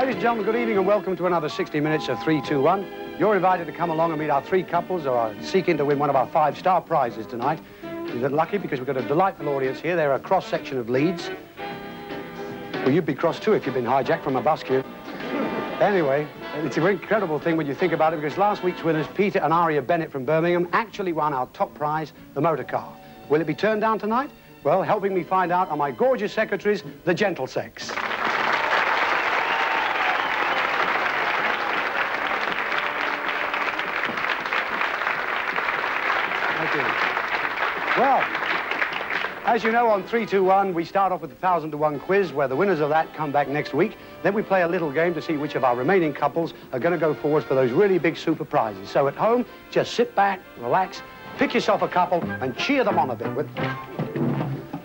Ladies and gentlemen, good evening and welcome to another 60 minutes of 321. You're invited to come along and meet our three couples who are seeking to win one of our 5-star prizes tonight. You're lucky because we've got a delightful audience here. They're a cross-section of Leeds. Well, you'd be cross too if you'd been hijacked from a bus queue. Anyway, it's an incredible thing when you think about it, because last week's winners, Peter and Aria Bennett from Birmingham, actually won our top prize, the motor car. Will it be turned down tonight? Well, helping me find out are my gorgeous secretaries, the gentle sex. Thank you. Well, as you know, on 321, we start off with the 1,000-to-1 quiz, where the winners of that come back next week. Then we play a little game to see which of our remaining couples are going to go forward for those really big super prizes. So at home, just sit back, relax, pick yourself a couple, and cheer them on a bit.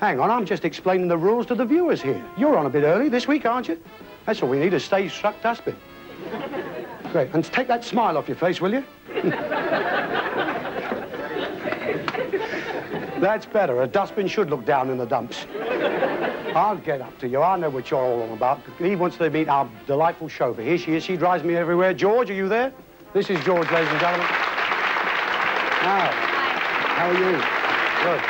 Hang on, I'm just explaining the rules to the viewers here. You're on a bit early this week, aren't you? That's all we need, a stage-struck dustbin. Great, and take that smile off your face, will you? That's better. A dustbin should look down in the dumps. I'll get up to you. I know what you're all about. He wants to meet our delightful chauffeur. Here she is. She drives me everywhere. George, are you there? This is George, ladies and gentlemen. Now, how are you? Good.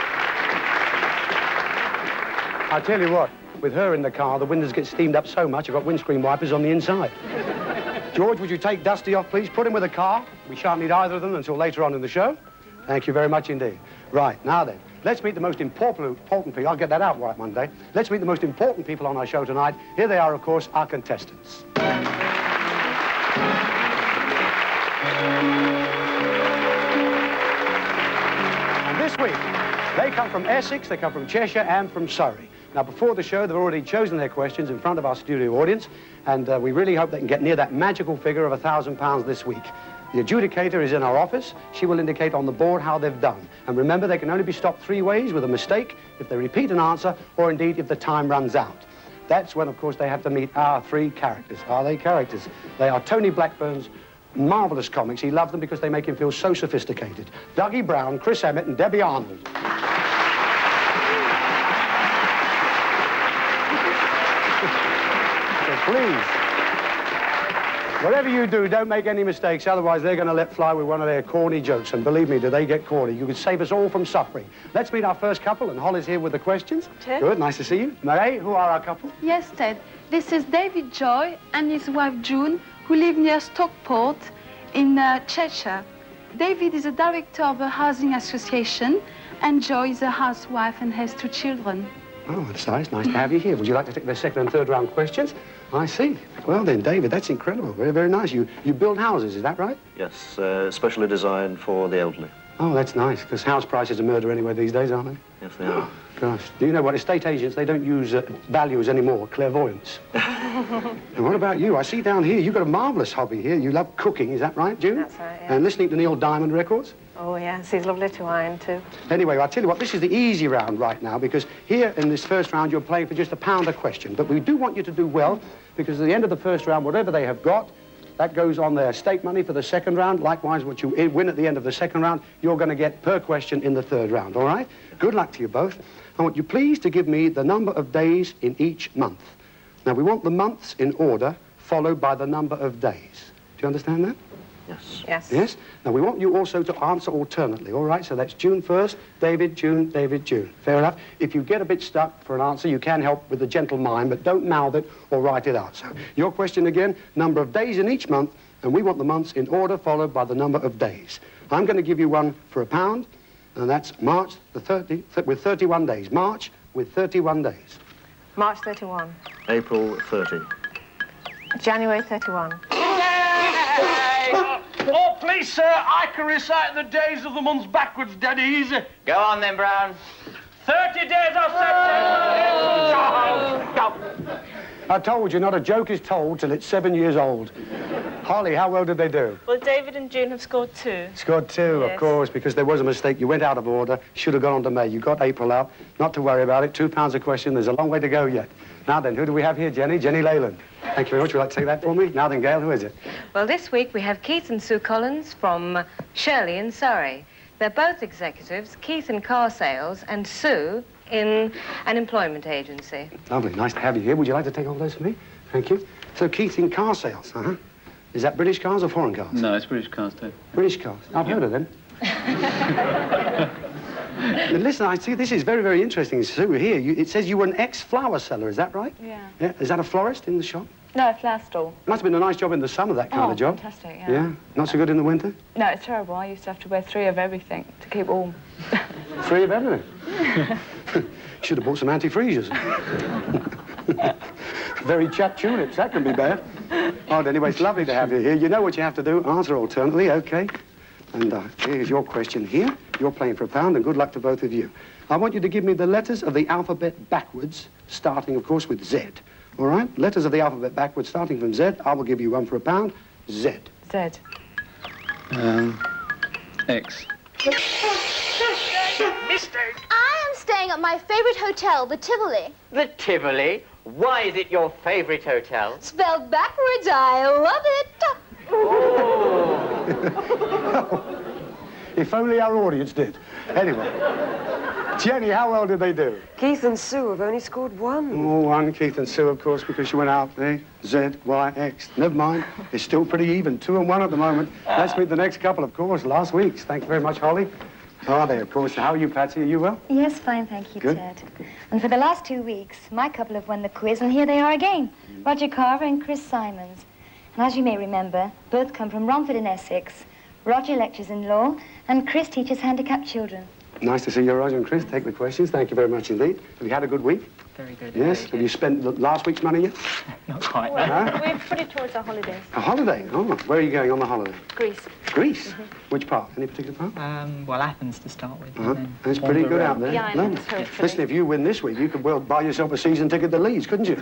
I tell you what, with her in the car, the windows get steamed up so much, I've got windscreen wipers on the inside. George, would you take Dusty off, please? Put him with a car. We shan't need either of them until later on in the show. Thank you very much indeed. Right, now then, let's meet the most important people. I'll get that out right one day. Let's meet the most important people on our show tonight. Here they are, of course, our contestants. And this week, they come from Essex, they come from Cheshire, and from Surrey. Now, before the show, they've already chosen their questions in front of our studio audience, and we really hope they can get near that magical figure of £1,000 this week. The adjudicator is in our office. She will indicate on the board how they've done. And remember, they can only be stopped 3 ways: with a mistake, if they repeat an answer, or indeed if the time runs out. That's when, of course, they have to meet our 3 characters. Are they characters? They are Tony Blackburn's marvellous comics. He loved them because they make him feel so sophisticated. Dougie Brown, Chris Emmett, and Debbie Arnold. So please, whatever you do, don't make any mistakes, otherwise they're going to let fly with one of their corny jokes. And believe me, do they get corny. You could save us all from suffering. Let's meet our first couple, and Holly's here with the questions. Ted. Good, nice to see you. Mary, who are our couple? Yes, Ted. This is David Joy and his wife June, who live near Stockport in Cheshire. David is a director of a housing association, and Joy is a housewife and has 2 children. Oh, that's nice. Nice to have you here. Would you like to take the second and third round questions? I see. Well then, David, that's incredible. Very, very nice. You build houses, is that right? Yes, specially designed for the elderly. Oh, that's nice, because house prices are murder anyway these days, aren't they? Yes, they are. Gosh, do you know what? Estate agents, they don't use values anymore, clairvoyance. And what about you? I see down here, you've got a marvellous hobby here. You love cooking, is that right, June? That's right, yeah. And listening to Neil Diamond records? Oh, yes, he's lovely to iron, too. Anyway, I'll tell you what, this is the easy round right now, because here in this first round, you're playing for just £1 a question. But we do want you to do well, because at the end of the first round, whatever they have got, that goes on their stake money for the second round. Likewise, what you win at the end of the second round, you're going to get per question in the third round, all right? Good luck to you both. I want you please to give me the number of days in each month. Now, we want the months in order, followed by the number of days. Do you understand that? Yes. Yes. Yes? Now, we want you also to answer alternately, all right? So that's June first, David, June, David, June. Fair enough? If you get a bit stuck for an answer, you can help with the gentle mind, but don't mouth it or write it out. So your question again, number of days in each month, and we want the months in order, followed by the number of days. I'm going to give you one for £1, and that's March the 30th, with 31 days. March with 31 days. March 31. April 30. January 31. Oh, please, sir, I can recite the days of the months backwards dead easy. Go on then, Brown. 30 days of September. I told you, not a joke is told till it's 7 years old. Holly, how well did they do? Well, David and June have scored 2. Scored 2, Yes. of course, because there was a mistake. You went out of order. Should have gone on to May. You got April out. Not to worry about it. £2 a question. There's a long way to go yet. Now then, who do we have here, Jenny? Jenny Leyland. Thank you very much. Would you like to take that for me? Now then, Gail, who is it? Well, this week we have Keith and Sue Collins from Shirley in Surrey. They're both executives, Keith in car sales and Sue in an employment agency. Lovely. Nice to have you here. Would you like to take all those for me? Thank you. So Keith in car sales, Is that British cars or foreign cars? No, it's British cars too. British cars. I've heard of them. But listen, I see this is very, very interesting, Sue, here. It says you were an ex-flower seller, is that right? Yeah. Is that a florist in the shop? No, a flower stall. Must have been a nice job in the summer, that kind of job. Fantastic, yeah. Yeah? Not so good in the winter? No, it's terrible. I used to have to wear 3 of everything to keep warm. 3 of everything? Should have bought some antifreezes. Very chapped tulips, that can be bad. Oh, anyway, it's lovely to have you here. You know what you have to do. Answer alternately, OK? And here's your question here. You're playing for £1, and good luck to both of you. I want you to give me the letters of the alphabet backwards, starting, of course, with Z. All right? Letters of the alphabet backwards, starting from Z. I will give you one for £1. Z. Z. X. Mistake. I am staying at my favourite hotel, the Tivoli. The Tivoli? Why is it your favourite hotel? Spelled backwards, I love it. If only our audience did. Anyway. Jenny, how well did they do? Keith and Sue have only scored 1. Oh, 1, Keith and Sue, of course, because you went out there. Z, Y, X. Never mind. It's still pretty even. 2 and 1 at the moment. Let's meet the next couple, of course, last week's. Thank you very much, Holly. Are they, of course. How are you, Patsy? Are you well? Yes, fine, thank you, Good. Ted. And for the last 2 weeks, my couple have won the quiz, and here they are again. Roger Carver and Chris Simons. And as you may remember, both come from Romford in Essex. Roger lectures in law, and Chris teaches handicapped children. Nice to see you, Roger and Chris. Take the questions. Thank you very much indeed. Have you had a good week? Very good. Yes. Have you spent last week's money yet? Not quite. We've put it towards our holidays. A holiday? Oh, where are you going on the holiday? Greece. Greece? Which part? Any particular part? Well, Athens to start with. It's pretty good out there. The islands, Lovely. hopefully. Listen, if you win this week, you could well buy yourself a season ticket to Leeds, couldn't you?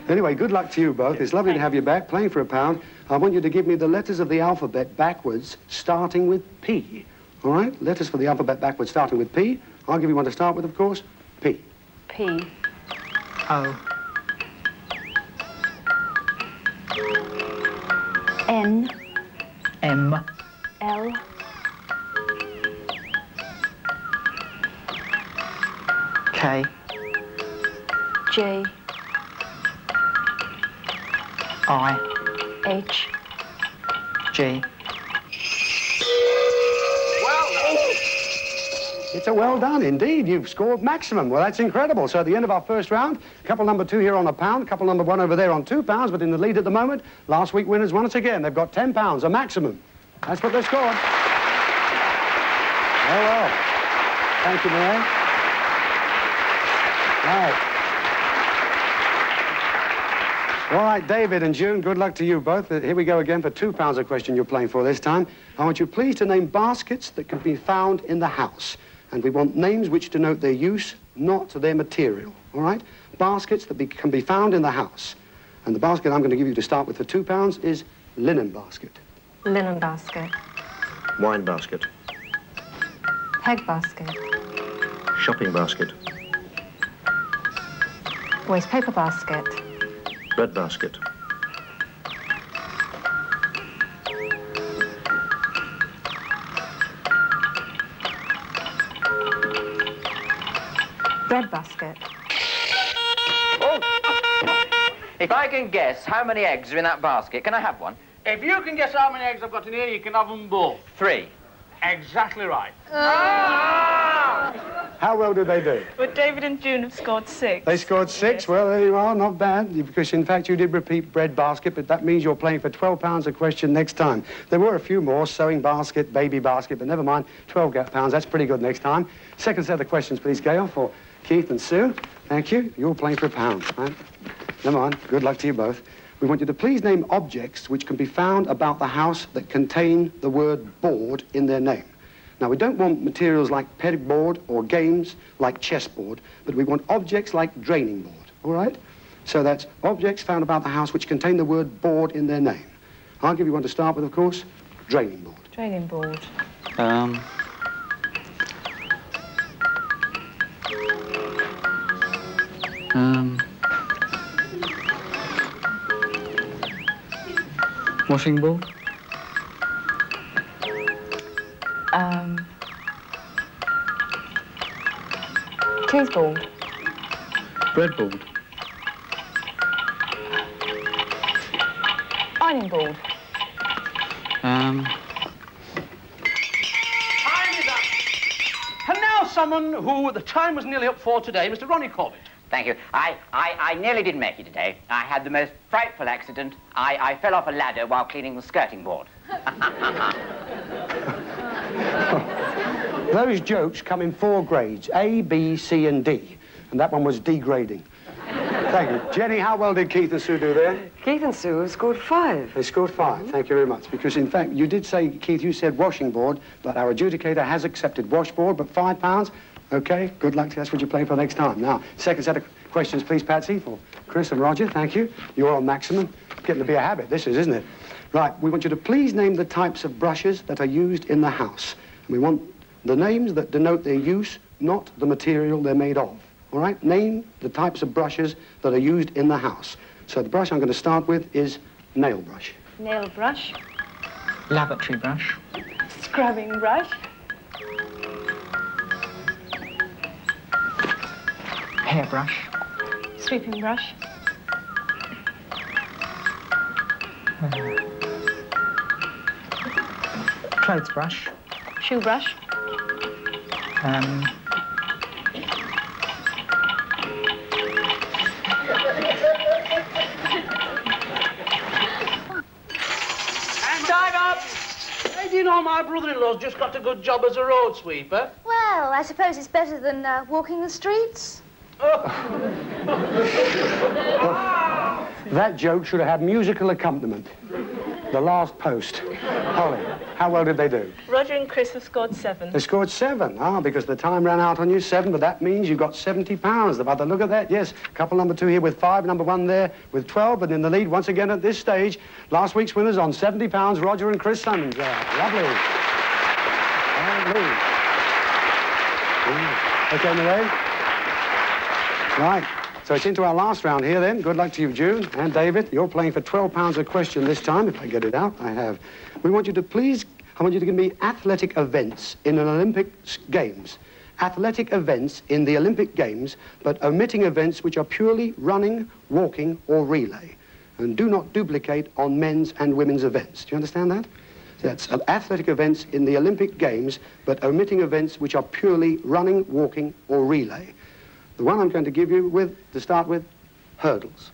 Anyway, good luck to you both. It's lovely to have you back, playing for £1. I want you to give me the letters of the alphabet backwards, starting with P. All right? Letters for the alphabet backwards, starting with P. I'll give you one to start with, of course. P. P. O. N. M. L. K. J. I. H. G. It's a well done, indeed. You've scored maximum. Well, that's incredible. So at the end of our first round, couple number 2 here on £1, couple number 1 over there on £2, but in the lead at the moment. Last week winners once again. They've got £10, a maximum. That's what they've scored. Oh, well. Thank you, Mary. Right. All right, David and June, good luck to you both. Here we go again for £2 a question you're playing for this time. I want you please to name baskets that can be found in the house. And we want names which denote their use, not their material, all right? Baskets that can be found in the house. And the basket I'm going to give you to start with for £2 is linen basket. Linen basket. Wine basket. Peg basket. Shopping basket. Waste paper basket. Bread basket. Bread basket. If I can guess how many eggs are in that basket, can I have one? If you can guess how many eggs I've got in here, you can have them both. 3. Exactly right. How well did they do? But David and June have scored 6. They scored 6. Well, there you are, not bad. Because, in fact, you did repeat bread basket, but that means you're playing for £12 a question next time. There were a few more, sewing basket, baby basket, but never mind, £12. That's pretty good next time. Second set of questions, please, Gail, for Keith and Sue. Thank you. You're playing for £1, right? Never mind. Good luck to you both. We want you to please name objects which can be found about the house that contain the word board in their name. Now, we don't want materials like pegboard or games like chessboard, but we want objects like draining board, all right? So that's objects found about the house which contain the word board in their name. I'll give you one to start with, of course, draining board. Draining board. Washing board. Cheese board. Bread board. Ironing board. Time is up. And now someone who the time was nearly up for today, Mr. Ronnie Corbett. Thank you. I nearly didn't make it today. I had the most frightful accident. I fell off a ladder while cleaning the skirting board. Those jokes come in 4 grades, A, B, C, and D. And that one was degrading. Thank you. Jenny, how well did Keith and Sue do there? Keith and Sue have scored 5. They scored 5. Thank you very much. Because, in fact, you did say, Keith, you said washing board, but our adjudicator has accepted washboard, but £5. OK, good luck. That's what you play for next time. Now, second set of questions, please, Patsy, for Chris and Roger. Thank you. You're on maximum. Getting to be a habit, this is, isn't it? Right, we want you to please name the types of brushes that are used in the house. And we want the names that denote their use, not the material they're made of. All right? Name the types of brushes that are used in the house. So the brush I'm going to start with is nail brush. Nail brush. Lavatory brush. Scrubbing brush. Hairbrush. Sweeping brush. Clothes brush. Shoe brush. Time up! Hey, do you know my brother-in-law's just got a good job as a road sweeper? Well, I suppose it's better than walking the streets. That joke should have had musical accompaniment. The last post. Holly, how well did they do? Roger and Chris have scored 7. They scored 7. Ah, because the time ran out on you, 7, but that means you got £70. By the look of that, yes. Couple number 2 here with 5, number 1 there with 12, but in the lead once again at this stage. Last week's winners on £70, Roger and Chris Simons there. Lovely. Lovely. OK, Mary? Right. So it's into our last round here then. Good luck to you, June and David. You're playing for £12 a question this time, if I get it out. I have. I want you to give me athletic events in an Olympic Games. Athletic events in the Olympic Games, but omitting events which are purely running, walking, or relay. And do not duplicate on men's and women's events. Do you understand that? That's athletic events in the Olympic Games, but omitting events which are purely running, walking, or relay. The one I'm going to give you to start with, hurdles.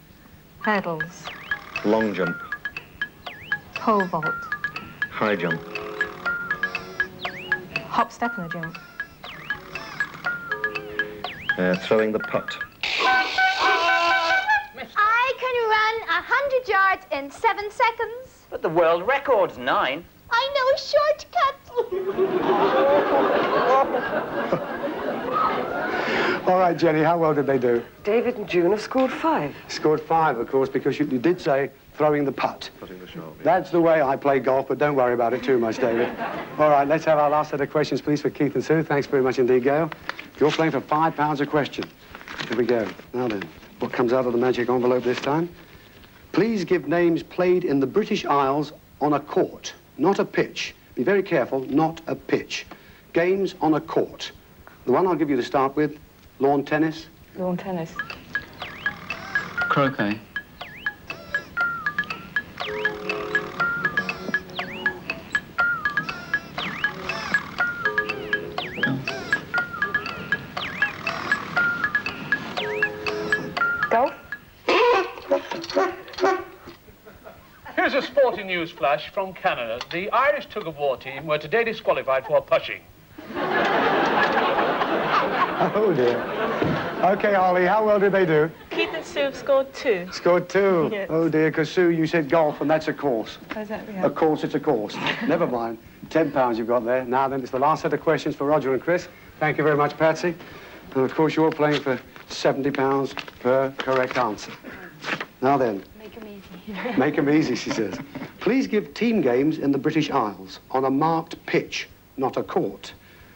Hurdles. Long jump. Pole vault. High jump. Hop, step, and a jump. Throwing the putt. I can run 100 yards in 7 seconds. But the world record's 9. I know a shortcut. All right, Jenny, how well did they do? David and June have scored 5. Scored 5, of course, because you did say throwing the putt. Putting the shot. Yeah. That's the way I play golf, but don't worry about it too much, David. All right, let's have our last set of questions, please, for Keith and Sue. Thanks very much indeed, Gail. You're playing for £5 a question. Here we go. Now then, what comes out of the magic envelope this time? Please give names played in the British Isles on a court, not a pitch. Be very careful, not a pitch. Games on a court. The one I'll give you to start with, lawn tennis. Lawn tennis. Croquet. Golf. Here's a sporting news flash from Canada. The Irish tug-of-war team were today disqualified for pushing. Oh, dear. OK, Holly, how well did they do? Keith and Sue have scored 2. Scored 2? Yes. Oh, dear, because, Sue, you said golf, and that's a course. How's that? A course, it's a course. Never mind. £10 you've got there. Now then, it's the last set of questions for Roger and Chris. Thank you very much, Patsy. And, of course, you're playing for £70 per correct answer. Now then. Make them easy. Make them easy, she says. Please give team games in the British Isles on a marked pitch, not a court.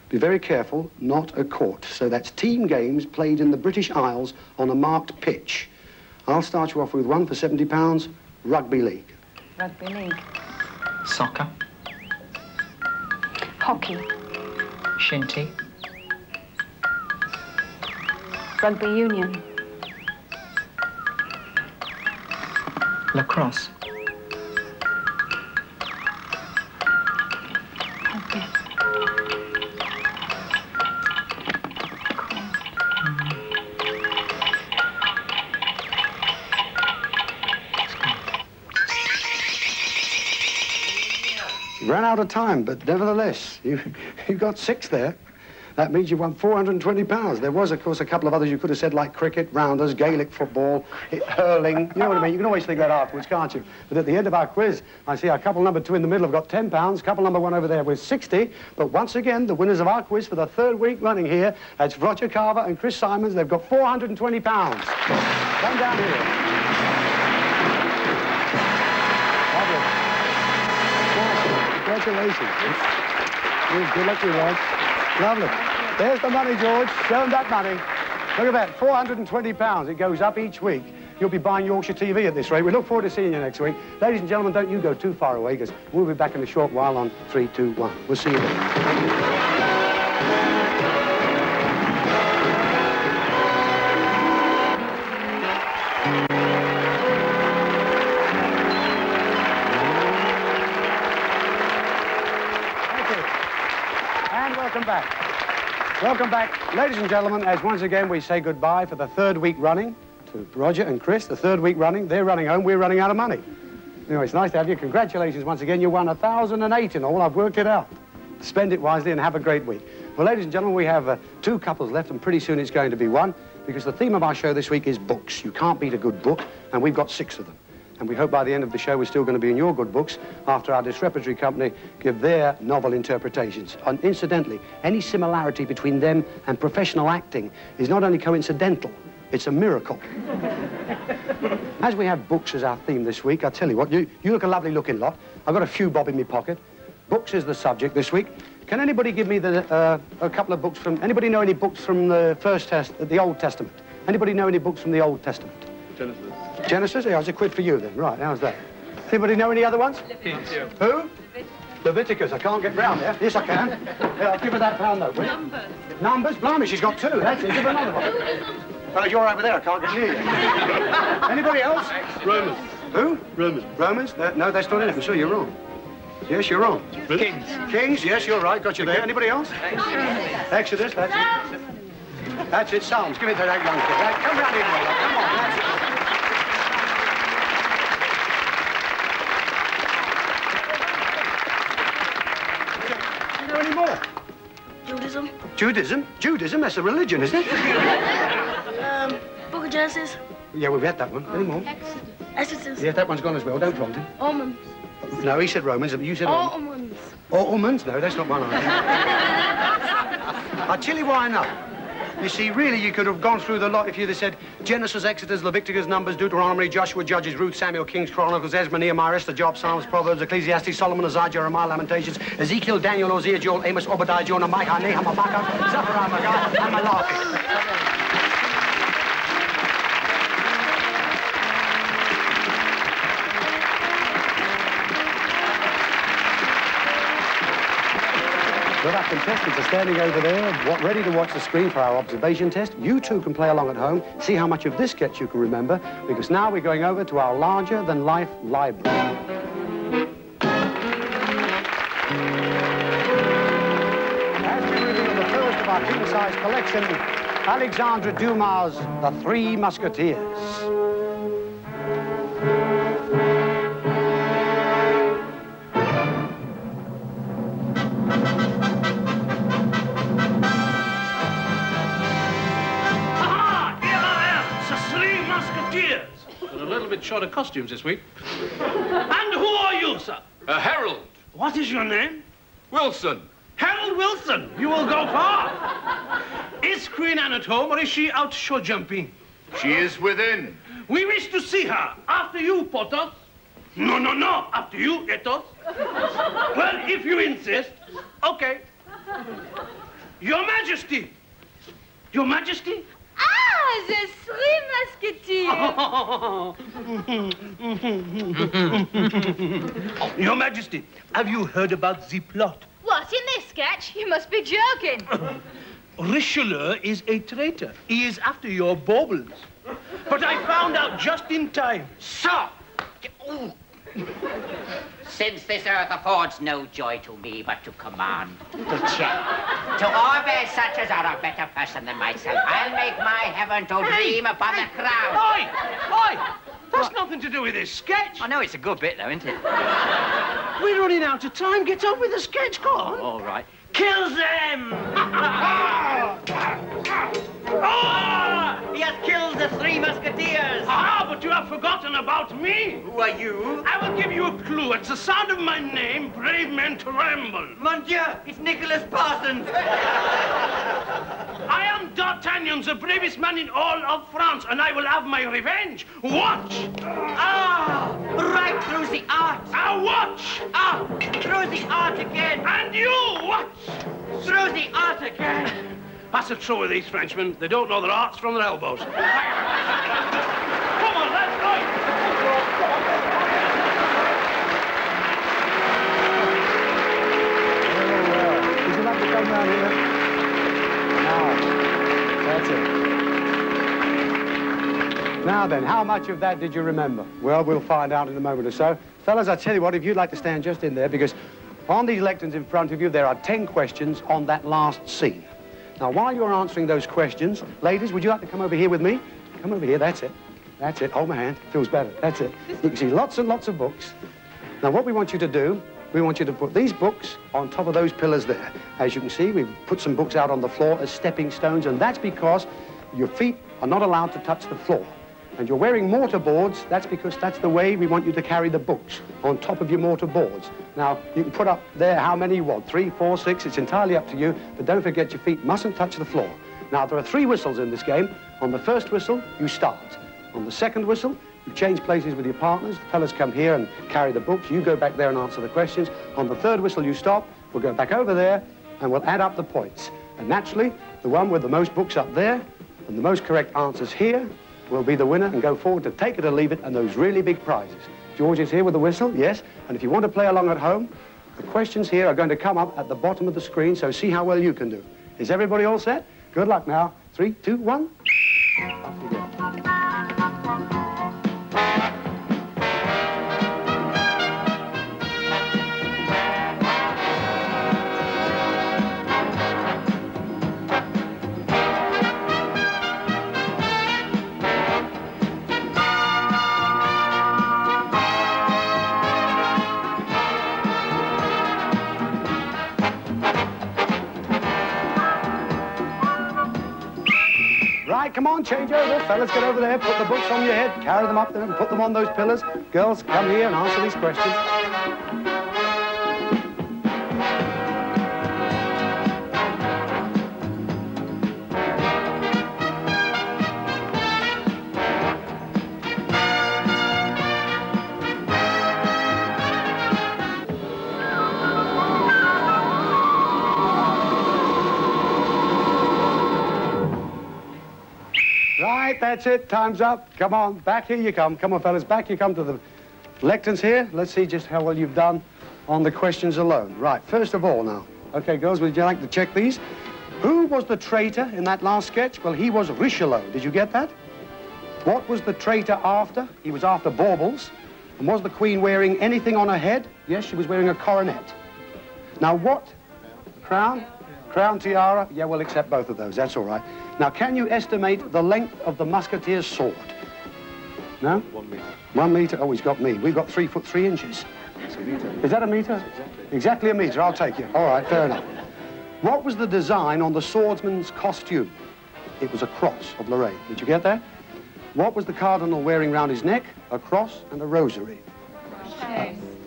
Be very careful, not a court. So that's team games played in the British Isles on a marked pitch. I'll start you off with one for £70, rugby league. Rugby league. Soccer. Hockey. Shinty. Rugby union. Lacrosse. Ran out of time, but nevertheless, you got 6 there. That means you won £420. There was, of course, a couple of others you could have said, like cricket, rounders, Gaelic football, hurling. You know what I mean? You can always think that afterwards, can't you? But at the end of our quiz, I see our couple number 2 in the middle have got £10, couple number 1 over there with 60. But once again, the winners of our quiz for the 3rd week running here, that's Roger Carver and Chris Simons. They've got £420. Come down here. Lovely. Congratulations. Good luck to you, Rog. Lovely. There's the money, George. Show them that money. Look at that, £420. It goes up each week. You'll be buying Yorkshire TV at this rate. We look forward to seeing you next week. Ladies and gentlemen, don't you go too far away, because we'll be back in a short while on 3, 2, 1. We'll see you then. Welcome back, ladies and gentlemen, as once again we say goodbye for the 3rd week running to Roger and Chris. The 3rd week running, they're running home, we're running out of money. Anyway, it's nice to have you. Congratulations once again. You won 1,008 in all. I've worked it out. Spend it wisely and have a great week. Well, ladies and gentlemen, we have 2 couples left, and pretty soon it's going to be 1, because the theme of our show this week is books. You can't beat a good book, and we've got 6 of them. And we hope by the end of the show we're still going to be in your good books after our disrepertory company give their novel interpretations. And incidentally, any similarity between them and professional acting is not only coincidental, it's a miracle. As we have books as our theme this week, I tell you what, you look a lovely looking lot. I've got a few bob in my pocket. Books is the subject this week. Can anybody give me a couple of books from, anybody know any books from the Old Testament? Anybody know any books from the Old Testament? Genesis. Genesis? Yeah, it's a quid for you then. Right, how's that? Anybody know any other ones? Leviticus. Who? Leviticus. I can't get round there. Yes, I can. Yeah, I'll give her that pound note. Numbers. Numbers? Blimey, she's got 2. That's it. Give her another one. Well, you're over there. I can't get near you. Anybody else? Romans. Who? Romans. Romans? No, that's not it. I'm sure you're wrong. Yes, you're wrong. Kings. Kings? Yes, you're right. Got you there. Anybody else? Exodus. That's it. That's it. Psalms. Give it to that young kid. Right, come round here, brother. Come on. That's it. Any more? Judaism. Judaism? Judaism? That's a religion, isn't it? Book of Genesis. Yeah, we've had that one. Any more? Exodus. Yes, that one's gone as well. Don't prompt him. Almonds. No, he said Romans, but you said Almonds. Almonds? No, that's not one of them. I'll tell you why not. You see, really, you could have gone through the lot if you'd have said Genesis, Exodus, Leviticus, Numbers, Deuteronomy, Joshua, Judges, Ruth, Samuel, Kings, Chronicles, Ezra, Nehemiah, Esther, Job, Psalms, Proverbs, Ecclesiastes, Solomon, Isaiah, Jeremiah, Lamentations, Ezekiel, Daniel, Hosea, Joel, Amos, Obadiah, Jonah, Micah, Nahum, Habakkuk, Zechariah, Haggai, and Malachi. Well, our contestants are standing over there, ready to watch the screen for our observation test. You too can play along at home, see how much of this sketch you can remember, because now we're going over to our larger-than-life library. As we reveal the first of our king-size collection, Alexandre Dumas' The Three Musketeers. They're a little bit short of costumes this week. And who are you, sir? Harold. What is your name? Wilson. Harold Wilson. You will go far. Is Queen Anne at home, or is she out show jumping? She is within. We wish to see her. After you, Porthos. No, no, no. After you, Athos. Well, if you insist. Okay. Your Majesty. Your Majesty? Ah, the Three Musketeers. Your Majesty, have you heard about the plot? What, in this sketch? You must be joking. Richelieu is a traitor. He is after your baubles. But I found out just in time. So, since this earth affords no joy to me but to command, to check, to obey such as are a better person than myself, I'll make my heaven to dream upon the crown. Oi! Oi! That's nothing to do with this sketch. I know it's a good bit, though, isn't it? We're running out of time. Get on with the sketch, go on. All right. Kill them! Oh! He has killed the 3 musketeers! Ah, but you have forgotten about me. Who are you? I will give you a clue. At the sound of my name, brave men tremble. Mon Dieu, it's Nicholas Parsons! I am D'Artagnan, the bravest man in all of France, and I will have my revenge. Watch! Ah! Right through the art! Ah, watch! Ah! Through the art again! And you, watch! Through the art again! That's the trouble with these Frenchmen. They don't know their arts from their elbows. Come on, let's go! Would you like to come down here? Now, that's it. Now then, how much of that did you remember? Well, we'll find out in a moment or so. Fellas, I tell you what, if you'd like to stand just in there, because on these lecterns in front of you, there are 10 questions on that last scene. Now, while you're answering those questions, ladies, would you like to come over here with me? Come over here, that's it. That's it. Hold my hand. Feels better. That's it. You can see lots and lots of books. Now, what we want you to do, we want you to put these books on top of those pillars there. As you can see, we've put some books out on the floor as stepping stones, and that's because your feet are not allowed to touch the floor. And you're wearing mortar boards, that's because that's the way we want you to carry the books, on top of your mortar boards. Now, you can put up there how many you want, 3, 4, 6, it's entirely up to you, but don't forget your feet mustn't touch the floor. Now, there are 3 whistles in this game. On the first whistle, you start. On the second whistle, you change places with your partners. The fellas come here and carry the books. You go back there and answer the questions. On the third whistle, you stop. We'll go back over there, and we'll add up the points. And naturally, the one with the most books up there and the most correct answers here will be the winner and go forward to take it or leave it and those really big prizes. George is here with the whistle, yes. And if you want to play along at home, the questions here are going to come up at the bottom of the screen, so see how well you can do. Is everybody all set? Good luck now. 3, 2, 1. Off you go. Right, come on, change over. Fellas, get over there, put the books on your head, carry them up there and put them on those pillars. Girls, come here and answer these questions. Right, that's it. Time's up. Come on, back here you come. Come on, fellas, back you come to the lecterns here. Let's see just how well you've done on the questions alone. Right, first of all now. Okay, girls, would you like to check these? Who was the traitor in that last sketch? Well, he was Richelieu. Did you get that? What was the traitor after? He was after baubles. And was the Queen wearing anything on her head? Yes, she was wearing a coronet. Now, what? Crown? Crown, tiara? Yeah, we'll accept both of those. That's all right. Now, can you estimate the length of the musketeer's sword? No? 1 metre. 1 metre? Oh, he's got me. We've got 3 foot 3 inches. It's a metre. Is that a metre? Exactly a metre. I'll take you. All right, fair enough. What was the design on the swordsman's costume? It was a cross of Lorraine. Did you get that? What was the cardinal wearing round his neck? A cross and a rosary.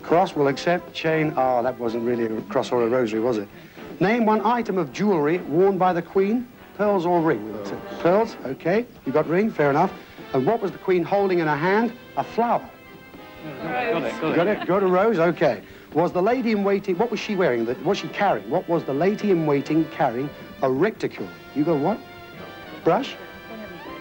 Cross, we'll accept. Chain, oh, that wasn't really a cross or a rosary, was it? Name one item of jewellery worn by the Queen. Pearls or ring? Pearls, okay. You got ring, fair enough. And what was the Queen holding in her hand? A flower. Got it? Got a rose, okay. Was the lady in waiting, what was she wearing? What was she carrying? What was the lady in waiting carrying? A reticule. You got what? Brush?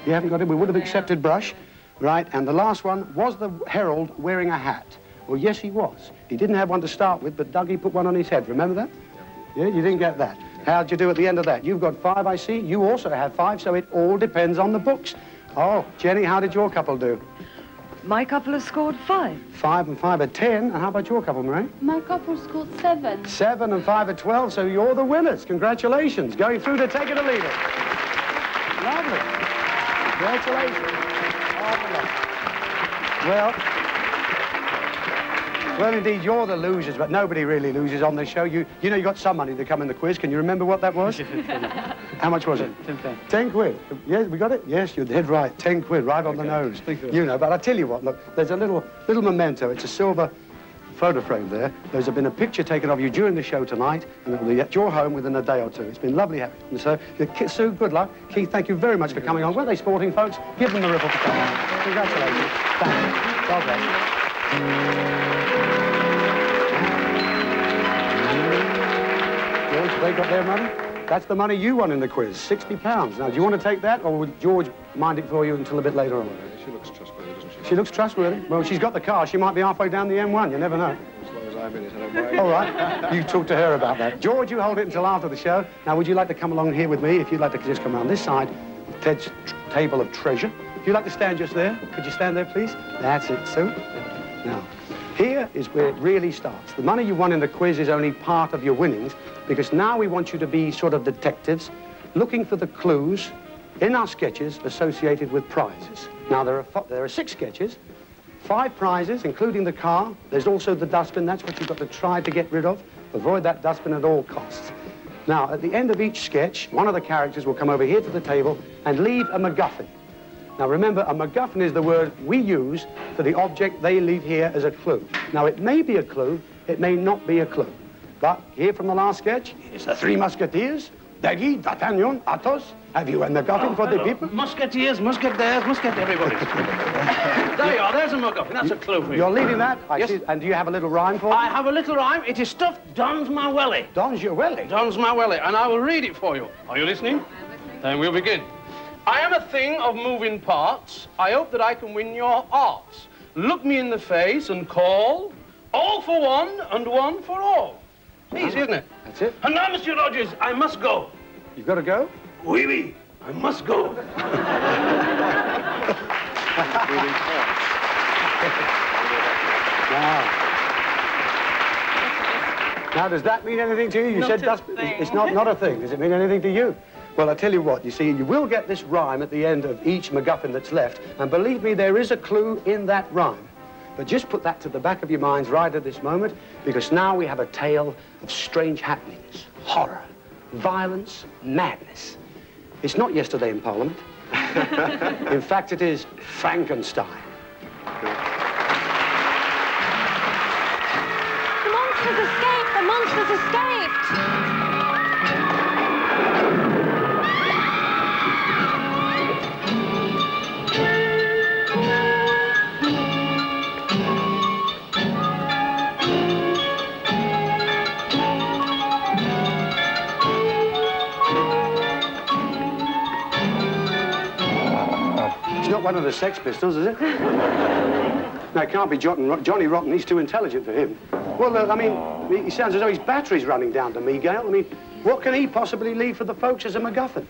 You haven't got it? We would have accepted brush. Right, and the last one, was the herald wearing a hat? Well, yes, he was. He didn't have one to start with, but Dougie put one on his head. Remember that? Yeah, you didn't get that. How'd you do at the end of that? You've got 5, I see. You also have 5, so it all depends on the books. Oh, Jenny, how did your couple do? My couple have scored 5. 5 and 5 are 10. And how about your couple, Marie? My couple scored 7. 7 and 5 are 12, so you're the winners. Congratulations. Going through to take it or leave it. Lovely. Congratulations. Well, indeed, you're the losers, but nobody really loses on this show. You know you got some money to come in the quiz. Can you remember what that was? How much was it? 10 quid. 10 quid. Yes, we got it? Yes, you're dead right. 10 quid, right on the nose. You know, but I'll tell you what, look, there's a little memento. It's a silver photo frame there. There's been a picture taken of you during the show tonight, and it'll be at your home within a day or two. It's been lovely having you. So, Sue, good luck. Keith, thank you very much for coming on. Were they sporting, folks? Give them the ripple for coming on. Congratulations. Thank you. God bless. George, they got their money? That's the money you won in the quiz, £60. Now, do you want to take that, or would George mind it for you until a bit later on? She looks trustworthy, doesn't she? She looks trustworthy? Well, she's got the car. She might be halfway down the M1. You never know. As long as I'm in it, I don't mind. All right. You talk to her about that. George, you hold it until after the show. Now, would you like to come along here with me? If you'd like to just come around this side, Ted's table of treasure. If you'd like to stand just there, could you stand there, please? That's it, Sue. Now, here is where it really starts. The money you won in the quiz is only part of your winnings, because now we want you to be sort of detectives, looking for the clues in our sketches associated with prizes. Now, there are 6 sketches, 5 prizes, including the car. There's also the dustbin. That's what you've got to try to get rid of. Avoid that dustbin at all costs. Now, at the end of each sketch, one of the characters will come over here to the table and leave a MacGuffin. Now, remember, a MacGuffin is the word we use for the object they leave here as a clue. Now, it may be a clue, it may not be a clue. But here from the last sketch, it's the 3 Musketeers, Daggy, D'Artagnan, Athos. Have you a MacGuffin for the people? Musketeers, Musketeers, everybody. There you are, there's a MacGuffin. That's a clue for you. You're leaving that? Yes. See. And do you have a little rhyme for me? I have a little rhyme. It is stuffed Don's my welly. Don's your welly? Don's my welly, and I will read it for you. Are you listening? Then we'll begin. I am a thing of moving parts. I hope that I can win your hearts. Look me in the face and call, all for one and one for all. It's easy, isn't it? That's it. And now, Mr. Rogers, I must go. You've got to go? Oui, oui, I must go. Now, does that mean anything to you? You said dustbin. It's not a thing. Does it mean anything to you? Well, I tell you what, you see, you will get this rhyme at the end of each MacGuffin that's left, and believe me, there is a clue in that rhyme. But just put that to the back of your minds right at this moment, because now we have a tale of strange happenings, horror, violence, madness. It's not Yesterday in Parliament. In fact, it is Frankenstein. The monsters escaped! The monsters escaped! Not one of the Sex Pistols, is it? No, it can't be Johnny Rotten. He's too intelligent for him. Well, I mean, he sounds as though his battery's running down to me, Gail. I mean, what can he possibly leave for the folks as a MacGuffin?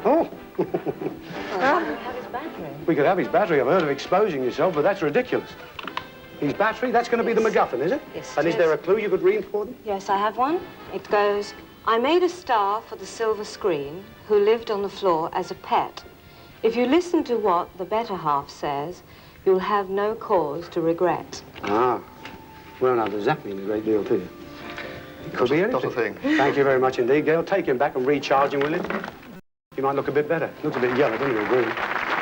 Oh. Have his battery. We could have his battery. I've heard of exposing yourself, but that's ridiculous. His battery, that's going to be the MacGuffin, is it? Yes. And is there a clue you could read for them? Yes, I have one. It goes, I made a star for the silver screen who lived on the floor as a pet. If you listen to what the better half says, you'll have no cause to regret. Ah. Well, now, does that mean a great deal to you? It could be anything. Not a thing. Thank you very much indeed, Gail. Take him back and recharge him, will you? He might look a bit better. Looks a bit yellow, doesn't he, green?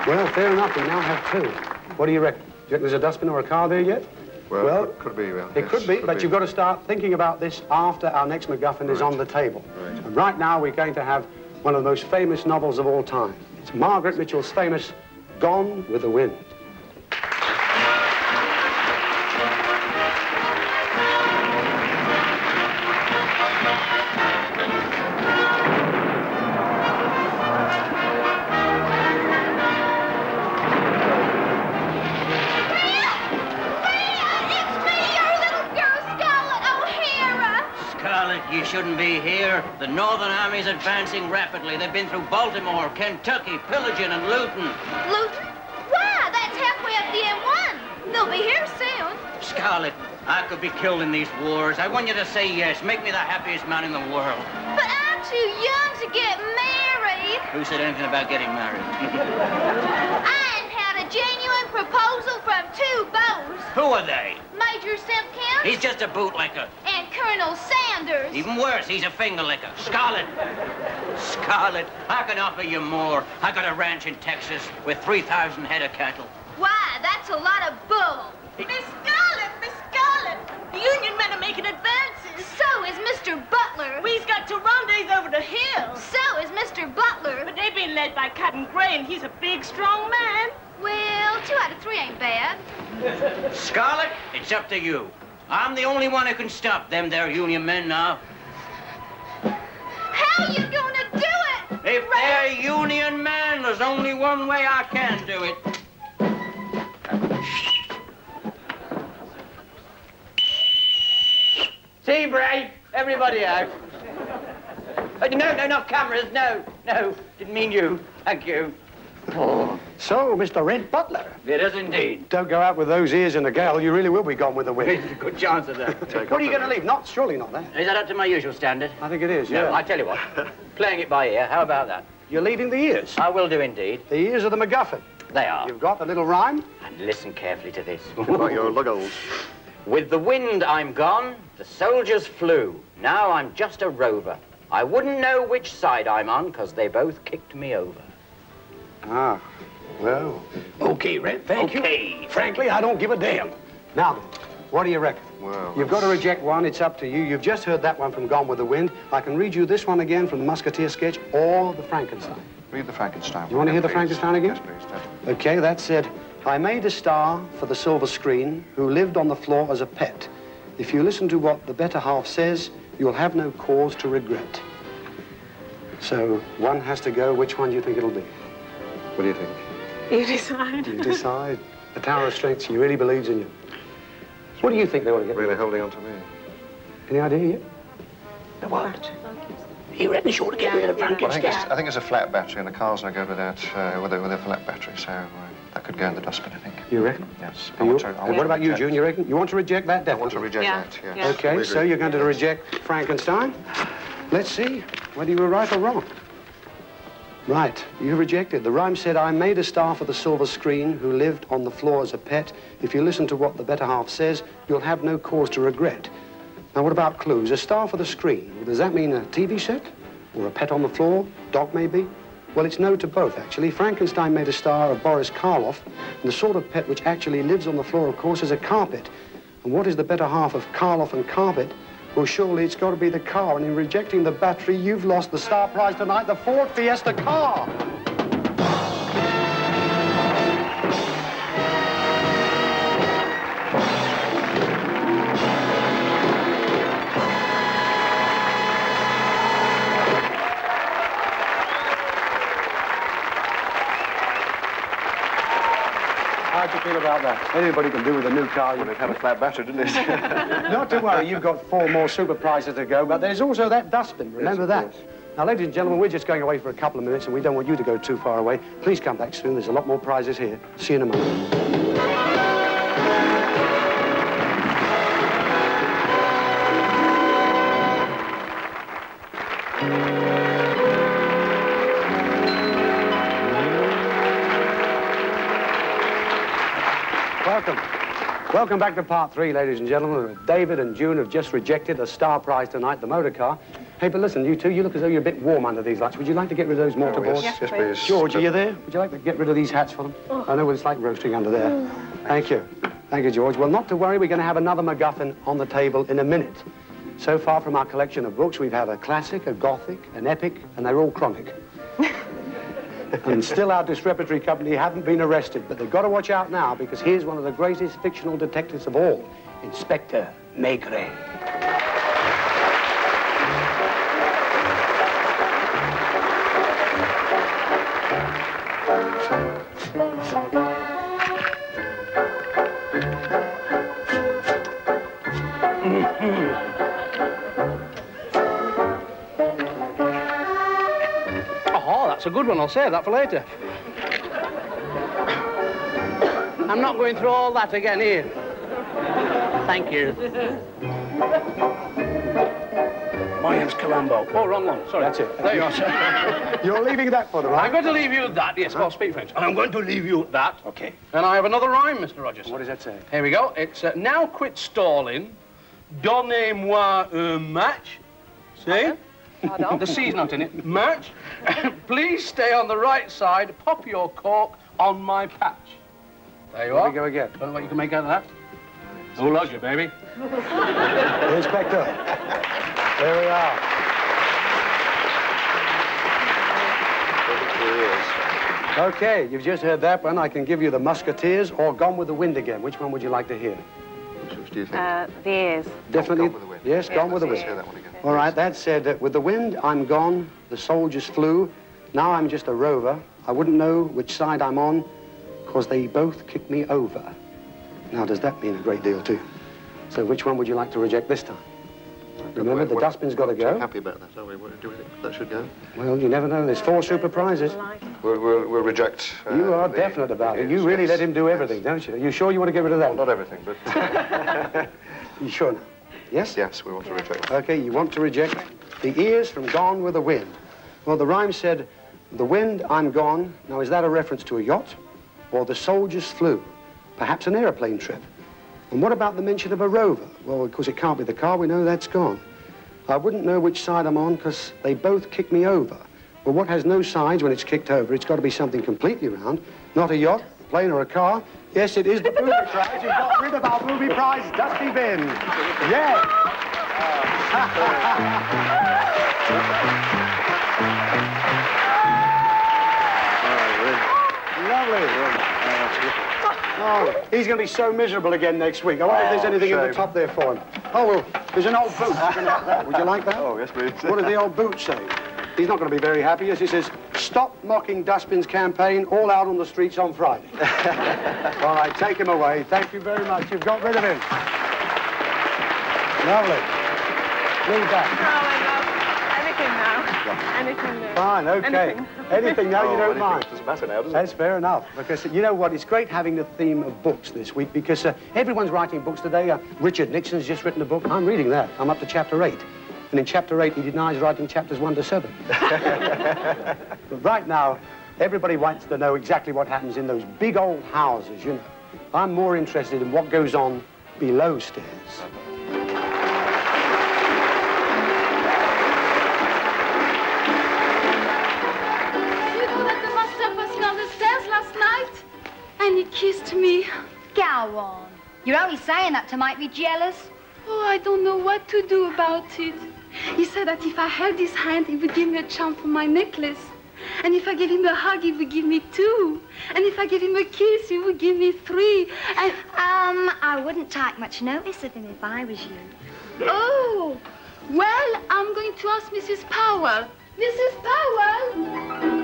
Well, fair enough. We now have 2. What do you reckon? Do you reckon there's a dustbin or a car there yet? Well, could be. Well, it could be, but you've got to start thinking about this after our next MacGuffin is on the table. Right. And right now, we're going to have one of the most famous novels of all time. It's Margaret Mitchell's famous Gone with the Wind. You shouldn't be here. The Northern Army's advancing rapidly. They've been through Baltimore, Kentucky, pillaging and looting. Looting? Why? That's halfway up the M1. They'll be here soon. Scarlett, I could be killed in these wars. I want you to say yes. Make me the happiest man in the world. But I'm too young to get married. Who said anything about getting married? I ain't had a genuine Who are they? Major Simpkins He's just a bootlicker. and Colonel Sanders. Even worse, he's a finger licker. Scarlet. Scarlet, I can offer you more. I got a ranch in Texas with 3,000 head of cattle. Why, that's a lot of bull. Miss Scarlet, the Union men are making advances. So is Mr. Butler. We've got Toronto's over the hill. So is Mr. Butler. But they've been led by Captain Gray, and he's a big, strong man. Well, 2 out of 3 ain't bad. Scarlet, it's up to you. I'm the only one who can stop them there Union men now. How you gonna do it? If they're Union men, there's only one way I can do it. See, Bray, everybody out. No, not cameras, no. Didn't mean you. Thank you. Oh. So, Mr. Red Butler. It is indeed. Don't go out with those ears in a gale. You really will be gone with the wind. There's a good chance of that. What are you going to leave? Surely not that. Is that up to my usual standard? I think it is, yeah. No, I tell you what. Playing it by ear, how about that? You're leaving the ears? I will do indeed. The ears of the MacGuffin? They are. You've got the little rhyme? And listen carefully to this. Oh, your luggles. With the wind I'm gone, the soldiers flew. Now I'm just a rover. I wouldn't know which side I'm on, 'cause they both kicked me over. Ah, well. Okay, Red, thank you. Frankly, I don't give a damn. Now then, what do you reckon? Well, You've got to reject one. It's up to you. You've just heard that one from Gone with the Wind. I can read you this one again from the Musketeer sketch or the Frankenstein. read the Frankenstein. You want to hear the please. Frankenstein again? Yes, please. Definitely. Okay, that said, I made a star for the silver screen who lived on the floor as a pet. If you listen to what the better half says, you'll have no cause to regret. So one has to go. Which one do you think it'll be? What do you think? You decide. You decide. The Tower of Strength, she really believes in you. What do you think they want to get? Really holding on to me. Any idea yet? The what? He reckons you ought to get rid of Frankenstein. Well, I think it's a flat battery, and the car's no good without with a flat battery, so that could go in the dustbin, I think. You reckon? Yes. And what about you, June? You reckon? You want to reject that, definitely? I want to reject that, yes. Okay, so you're going to reject Frankenstein. Let's see whether you were right or wrong. Right, you rejected. The rhyme said, I made a star for the silver screen who lived on the floor as a pet. If you listen to what the better half says, you'll have no cause to regret. Now, what about clues? A star for the screen. Does that mean a TV set? Or a pet on the floor? Dog, maybe? Well, it's no to both, actually. Frankenstein made a star of Boris Karloff, and the sort of pet which actually lives on the floor, of course, is a carpet. And what is the better half of Karloff and carpet? Well, surely it's got to be the car, and in rejecting the battery, you've lost the star prize tonight, the Ford Fiesta car. How'd you feel about that? Anybody can do with a new car. Well, it had a flat battery, didn't it? Not to worry, you've got 4 more super prizes to go, but there's also that dustbin, remember that? Now, ladies and gentlemen, we're just going away for a couple of minutes, and we don't want you to go too far away. Please come back soon. There's a lot more prizes here. See you in a moment. Welcome back to part 3, ladies and gentlemen. David and June have just rejected the star prize tonight, the motor car. Hey, but listen, you two, you look as though you're a bit warm under these lights. Would you like to get rid of those mortarboards? Yes, please. George, are you there? Would you like to get rid of these hats for them? I know what it's like roasting under there. Thank you. Thank you, George. Well, not to worry, we're going to have another MacGuffin on the table in a minute. So far from our collection of books, we've had a classic, a gothic, an epic, and they're all chronic. And still our disrepertory company haven't been arrested, but they've got to watch out now, because here's one of the greatest fictional detectives of all, Inspector Maigret. That's a good one. I'll save that for later. I'm not going through all that again here. Thank you. My name's Columbo. Oh, wrong one. Sorry. That's it. There you are, sir. You're leaving that for them, right? I'm going to leave you that. Yes, well, speak French. I'm going to leave you that. Okay. And I have another rhyme, Mr. Rogers. What does that say? Here we go. It's now quit stalling. Donnez-moi un match. See? Pardon? The C's not in it. Match. Please stay on the right side. Pop your cork on my patch. There you are. Here we go again. Don't know what you can make out of that. Who loves you, baby? Inspector. There we are. Okay, you've just heard that one. I can give you the Musketeers or Gone with the Wind again. Which one would you like to hear? Which do you think? The Ears. Definitely. Gone with the Wind. Yes, Gone with the Let's Wind. hear that one again. All right, that said, with the wind, I'm gone. The soldiers flew. Now I'm just a rover. I wouldn't know which side I'm on, because they both kicked me over. Now, does that mean a great deal to you? So which one would you like to reject this time? Remember, the dustbin's got to go. We're happy about that, are we? Do we think that should go? Well, you never know. There's 4 super prizes. We'll reject... You are definite about it. You really let him do everything, don't you? Are you sure you want to get rid of that? Well, not everything, but... You sure now? Yes? Yes, we want to reject. Okay, you want to reject the ears from Gone with the Wind. Well, the rhyme said, the wind, I'm gone. Now, is that a reference to a yacht? Or the soldiers flew? Perhaps an aeroplane trip? And what about the mention of a rover? Well, of course, it can't be the car. We know that's gone. I wouldn't know which side I'm on because they both kicked me over. Well, what has no sides when it's kicked over? It's got to be something completely round. Not a yacht, a plane, or a car. Yes, it is the booby prize. You've got rid of our booby prize, Dusty Bin. Yes. Lovely. Oh, he's going to be so miserable again next week. I wonder if there's anything in the top there for him. Oh, well, there's an old boot. You can have that. Would you like that? Oh, yes, please. What does the old boot say? He's not going to be very happy. As he says, stop mocking Dustbin's campaign, all out on the streets on Friday. All right, take him away. Thank you very much. You've got rid of him. Lovely. Leave that. Anything now. Anything now. Fine, okay. Anything now, you don't mind. Doesn't matter now, does it? That's fair enough. Because, you know what, it's great having the theme of books this week because everyone's writing books today. Richard Nixon's just written a book. I'm reading that. I'm up to chapter 8. And in chapter 8, he denies writing chapters 1 to 7. But right now, everybody wants to know exactly what happens in those big old houses, you know. I'm more interested in what goes on below stairs. And he kissed me. Go on. You're only saying that to make me jealous. Oh, I don't know what to do about it. He said that if I held his hand, he would give me a charm for my necklace. And if I gave him a hug, he would give me 2. And if I gave him a kiss, he would give me 3. And... I wouldn't take much notice of him if I was you. Oh, well, I'm going to ask Mrs. Powell. Mrs. Powell?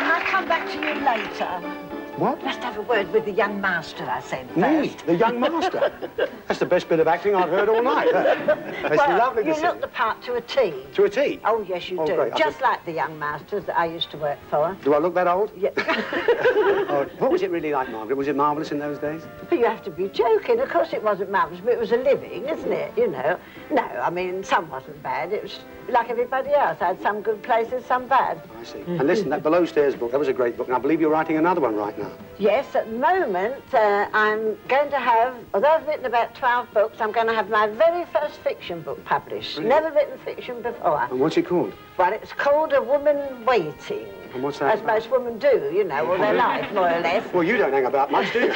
I'll come back to you later. What? Must have a word with the young master, I said Me? first. The young master? That's the best bit of acting I've heard all night. It's lovely to you see look the part to a T. To a T? Oh, yes, you do. Great. Just like the young masters that I used to work for. Do I look that old? Yeah. Oh, what was it really like, Margaret? Was it marvellous in those days? You have to be joking. Of course it wasn't marvellous, but it was a living, isn't it? You know. No, I mean, some wasn't bad. It was like everybody else. I had some good places, some bad. I see. And listen, that Below Stairs book, that was a great book, and I believe you're writing another one right now. Yes, at the moment, I'm going to have, although I've written about 12 books, I'm going to have my very first fiction book published. Really? Never written fiction before. And what's it called? Well, it's called A Woman Waiting. And what's that As about? most women do, you know, all their life, more or less. Well, you don't hang about much, do you?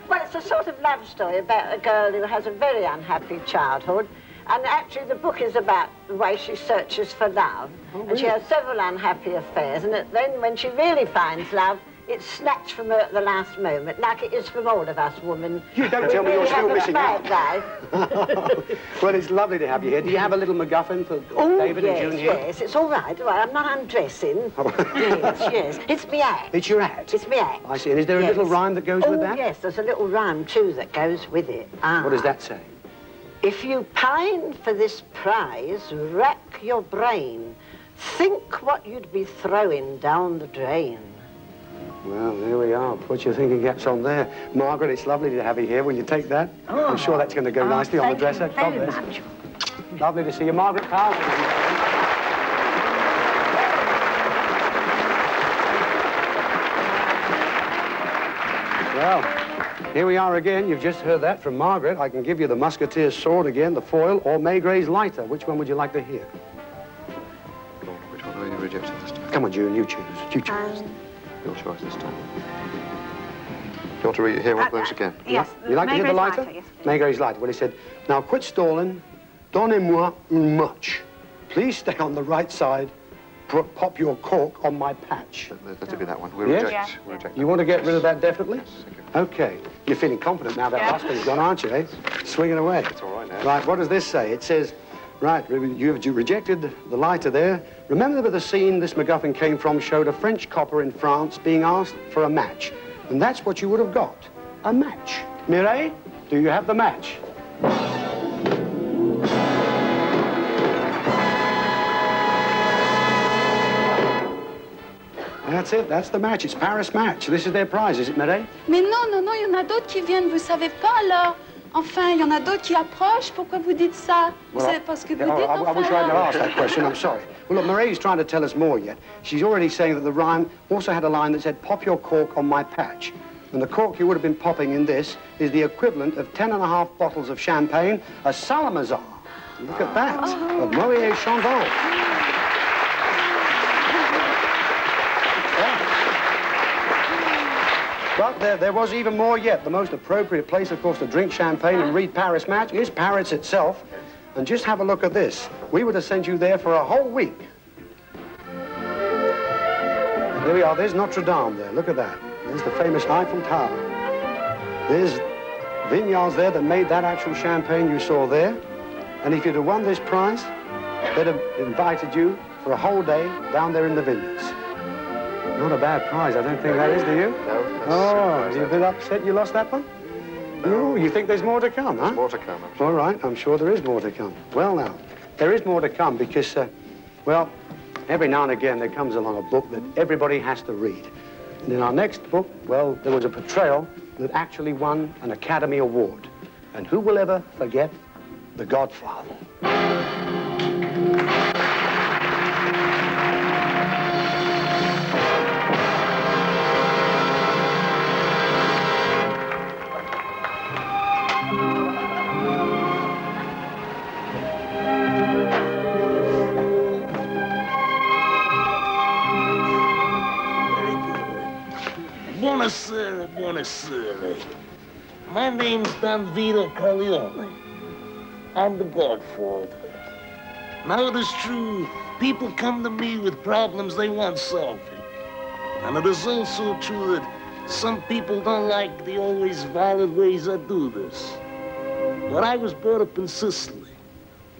Well, it's a sort of love story about a girl who has a very unhappy childhood. And actually, the book is about the way she searches for love. Oh, And she really? has several unhappy affairs. And then when she really finds love, it's snatched from her at the last moment, like it is from all of us women. You don't We tell me you're really still have a missing bad out. life. Well, it's lovely to have you here. Do you have a little MacGuffin for Oh, David yes, and June here? yes, it's all right. I'm not undressing. Yes, yes. It's me act. It's your act? It's me act. I see. And is there a Yes. little rhyme that goes Oh, with that? yes, there's a little rhyme, too, that goes with it. What does that say? If you pine for this prize, rack your brain. Think what you'd be throwing down the drain. Well, there we are. Put your thinking caps on there. Margaret, it's lovely to have you here. Will you take that? Oh, I'm sure that's going to go nicely on the dresser. Thank you very much. Lovely to see you. Margaret Powell. Well, here we are again. You've just heard that from Margaret. I can give you the Musketeer's sword again, the foil, or Maygray's lighter. Which one would you like to hear? Which one are you rejecting this time? Come on, June, you choose. You choose. Your choice this time. You want to hear one of those again? Yes. You like to hear the lighter? Yes, Maygray's lighter. Well, he said, now quit stalling. Donnez-moi une match. Please stay on the right side. Pop your cork on my patch. That'll be that one. We Yes? reject. We reject. You want to get rid of that definitely? Yes, thank you. Okay. You're feeling confident now that last one's gone, aren't you, eh? Swinging away. It's all right now. Right, what does this say? It says, right, you rejected the lighter there. Remember that the scene this MacGuffin came from showed a French copper in France being asked for a match. And that's what you would have got, a match. Mireille, do you have the match? That's it, that's the match. It's Paris match. This is their prize, is it, Mireille? Mais non, non, non, il y en a d'autres qui viennent, vous savez pas alors? Enfin, il y en a d'autres qui approchent, pourquoi vous dites ça? Vous savez pas ce que vous dites, I wish I'd never enfin? asked that question, I'm sorry. Well, look, Mireille's trying to tell us more yet. She's already saying that the rhyme also had a line that said, pop your cork on my patch. And the cork you would have been popping in this is the equivalent of 10.5 bottles of champagne, a Salamazar. Look at that, of Moet Chandon. But there was even more yet. The most appropriate place, of course, to drink champagne and read Paris match is Paris itself. And just have a look at this. We would have sent you there for a whole week. There we are. There's Notre Dame there. Look at that. There's the famous Eiffel Tower. There's vineyards there that made that actual champagne you saw there. And if you'd have won this prize, they'd have invited you for a whole day down there in the vineyards. Not a bad prize, I don't think that is, do you? No. Oh, you're a bit upset you lost that one? No. You think there's more to come, huh? There's more to come. All right, I'm sure there is more to come. Well, now, there is more to come because, well, every now and again there comes along a book that everybody has to read. And in our next book, well, there was a portrayal that actually won an Academy Award. And who will ever forget The Godfather? Buonasera, buonasera. My name's Don Vito Corleone. I'm the Godfather. Now it is true, people come to me with problems they want solving. And it is also true that some people don't like the always violent ways I do this. But I was brought up in Sicily,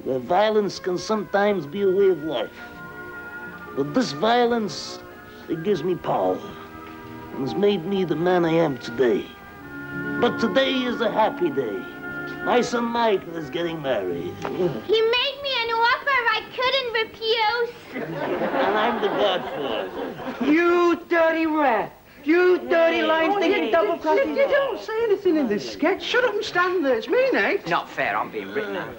where violence can sometimes be a way of life. But this violence, it gives me power. And has made me the man I am today. But today is a happy day. My son Michael is getting married. He made me an offer I couldn't refuse. And I'm the Godfather. You dirty rat! You dirty lying-thinking double-crossing... You don't say anything in this sketch. Shut up and stand there. It's me, Nate. Not fair, I'm being written at.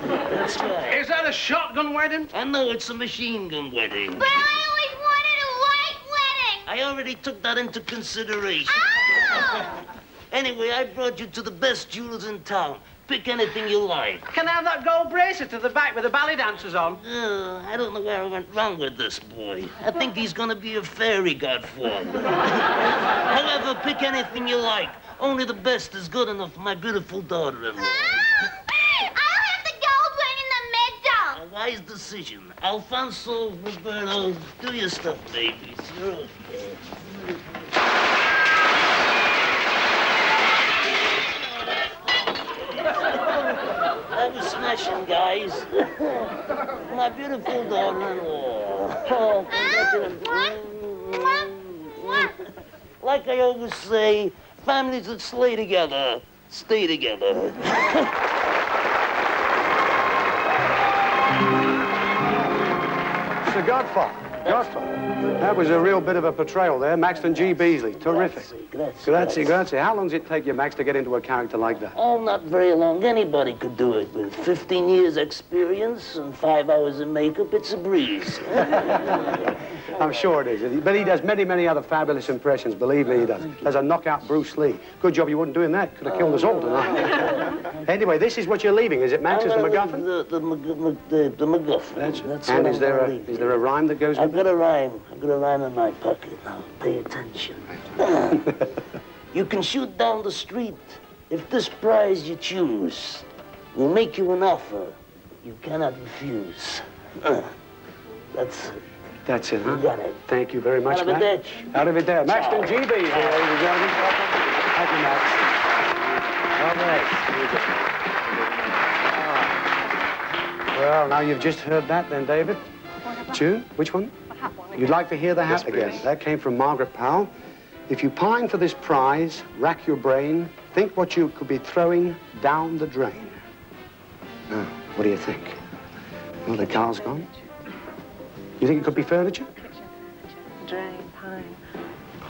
That's right. Is that a shotgun wedding? I know it's a machine gun wedding. But I always wanted a white wedding. I already took that into consideration. Oh! Anyway, I brought you to the best jewelers in town. Pick anything you like. Can I have that gold bracelet at the back with the ballet dancers on? I don't know where I went wrong with this boy. I think he's gonna be a fairy godfather. However, pick anything you like. Only the best is good enough for my beautiful daughter-in-law. I'll have the gold one in the middle. A wise decision. Alfonso, Roberto, do your stuff, babies. You're okay. That was smashing, guys. My beautiful daughter-in-law. Oh, like I always say, families that slay together, stay together. The Godfather. Godfather. That was a real bit of a portrayal there. Maxton G. Beasley. Terrific. Grazie, grazie. How long does it take you, Max, to get into a character like that? Oh, not very long. Anybody could do it. With 15 years experience and 5 hours of makeup, it's a breeze. I'm sure it is. But he does many, many other fabulous impressions. Believe me, he does. As a knockout Bruce Lee. Good job you weren't doing that. Could have killed us all tonight. Anyway, this is what you're leaving, is it, Max? Is the MacGuffin? The MacGuffin. That's and is there a rhyme that goes with I've got a rhyme. I've got a rhyme in my pocket. Now, pay attention. You can shoot down the street if this prize you choose will make you an offer you cannot refuse. That's it. That's it, huh? You got it. Thank you very much, Max. Out of it, there. Maxton G. Beasley, ladies and gentlemen. Thank you, Max. All right. Well, now you've just heard that then, David. Tune? Which one? You'd like to hear the hat again? That came from Margaret Powell. If you pine for this prize, rack your brain, think what you could be throwing down the drain. Now, what do you think? Well, the car's gone. You think it could be furniture? Drain, pine.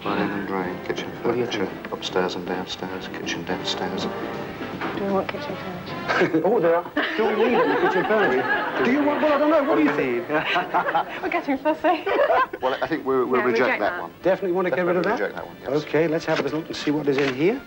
Pine and drain, kitchen What do you furniture, think? upstairs and downstairs, kitchen downstairs. Do we want kitchen furniture? Oh, there are. Do we need any kitchen furniture? Do you want? Well, I don't know. What do you think? We're getting fussy. Well, I think we'll reject that one. Definitely want to get rid of that? Reject that one, yes. Okay, let's have a look and see what is in here.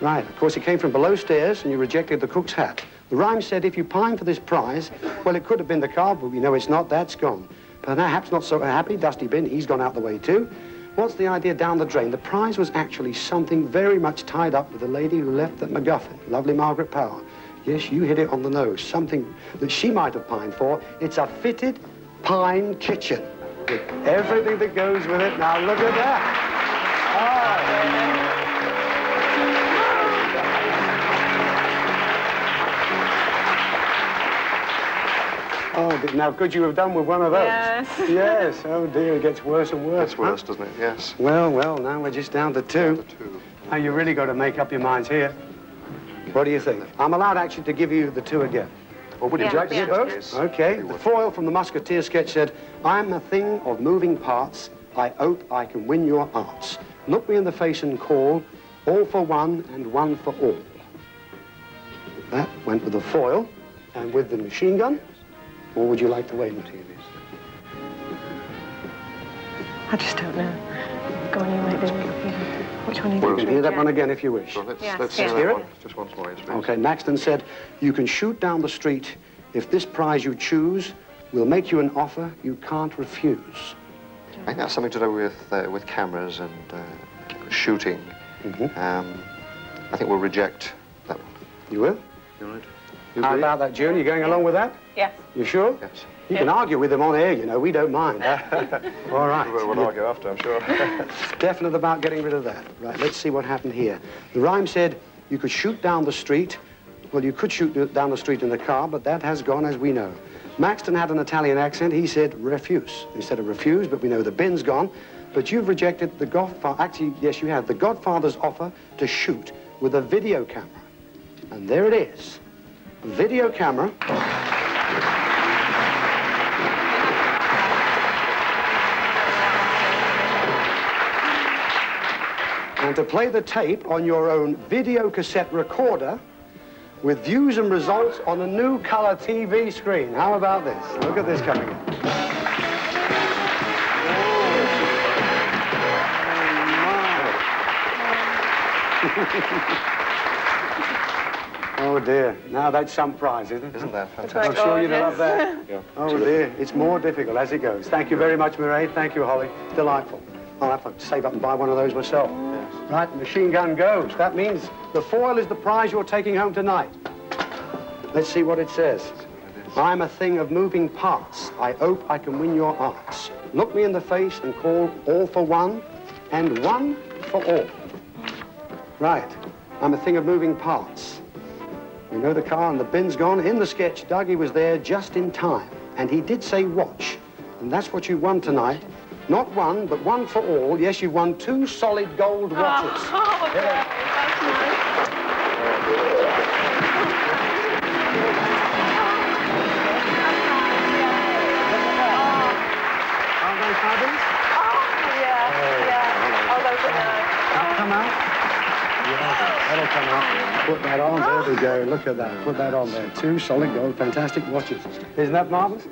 Right, of course, it came from below stairs, and you rejected the cook's hat. The rhyme said, if you pine for this prize, well, it could have been the car, but we know it's not. That's gone. Perhaps not so happy. Dusty Bin, he's gone out the way, too. What's the idea down the drain? The prize was actually something very much tied up with the lady who left that MacGuffin, lovely Margaret Powell. Yes, you hit it on the nose. Something that she might have pined for. It's a fitted pine kitchen with everything that goes with it. Now, look at that. Oh, now could you have done with one of those? Yes. Yes. Oh dear, it gets worse and worse. It's worse, doesn't it? Yes. Well, now we're just down to two. Now you really got to make up your minds here. What do you think? I'm allowed actually to give you the two again. Well, would you like to get both? Okay. The foil from the Musketeer sketch said, I'm a thing of moving parts. I hope I can win your hearts. Look me in the face and call, all for one and one for all. That went with the foil and with the machine gun. Or would you like to wait until you I just don't know. Go on, you might be. Which one You can hear that one again if you wish. Well, let's hear hear it. one. Just once more, please. Okay, Maxton said, you can shoot down the street. If this prize you choose, we'll make you an offer you can't refuse. I think that's something to do with cameras and shooting. I think we'll reject that one. You will? You all right? How about that, June? You going along with that? Yes. You sure? Yes. You can argue with them on air, you know. We don't mind. All right. We'll argue after, I'm sure. Definite about getting rid of that. Right, let's see what happened here. The rhyme said you could shoot down the street. Well, you could shoot down the street in the car, but that has gone, as we know. Maxton had an Italian accent. He said refuse instead of refuse, but we know the bin's gone. But you've rejected the Godfather. Actually, yes, you have. The Godfather's offer to shoot with a video camera. And there it is. Video camera. And to play the tape on your own video cassette recorder with views and results on a new color TV screen. How about this? Look at this coming in. Oh dear, now that's some prize, isn't it? Isn't that fantastic? I'm sure you'd love that. Yeah. Oh dear, it's more difficult as it goes. Thank you very much, Mairead. Thank you, Holly. Delightful. I'll have to save up and buy one of those myself. Yes. Right, the machine gun goes. That means the foil is the prize you're taking home tonight. Let's see what it says. I'm a thing of moving parts. I hope I can win your hearts. Look me in the face and call all for one and one for all. Right, I'm a thing of moving parts. We know the car and the bin's gone. In the sketch, Dougie was there just in time. And he did say watch. And that's what you won tonight. Not one, but one for all. Yes, you won 2 solid gold watches. Oh, okay. That's nice. There we go. Look at that. Put that on there. 2 solid gold, fantastic watches. Isn't that marvellous?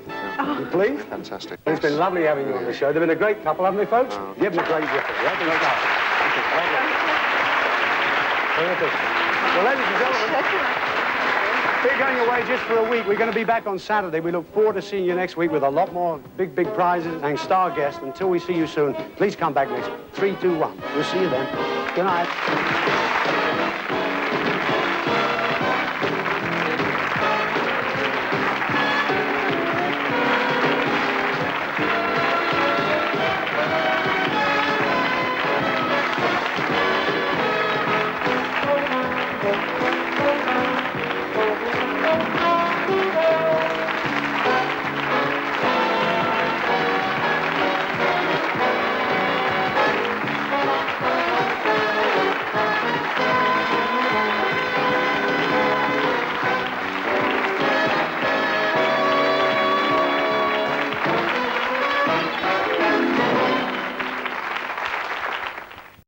You pleased? Fantastic. It's been lovely having you on the show. They've been a great couple, haven't they, folks? Give them a great gift. Terrific. Well, ladies and gentlemen, we're going away just for a week. We're going to be back on Saturday. We look forward to seeing you next week with a lot more big prizes and star guests. Until we see you soon, please come back next week. 3, 2, 1. We'll see you then. Good night.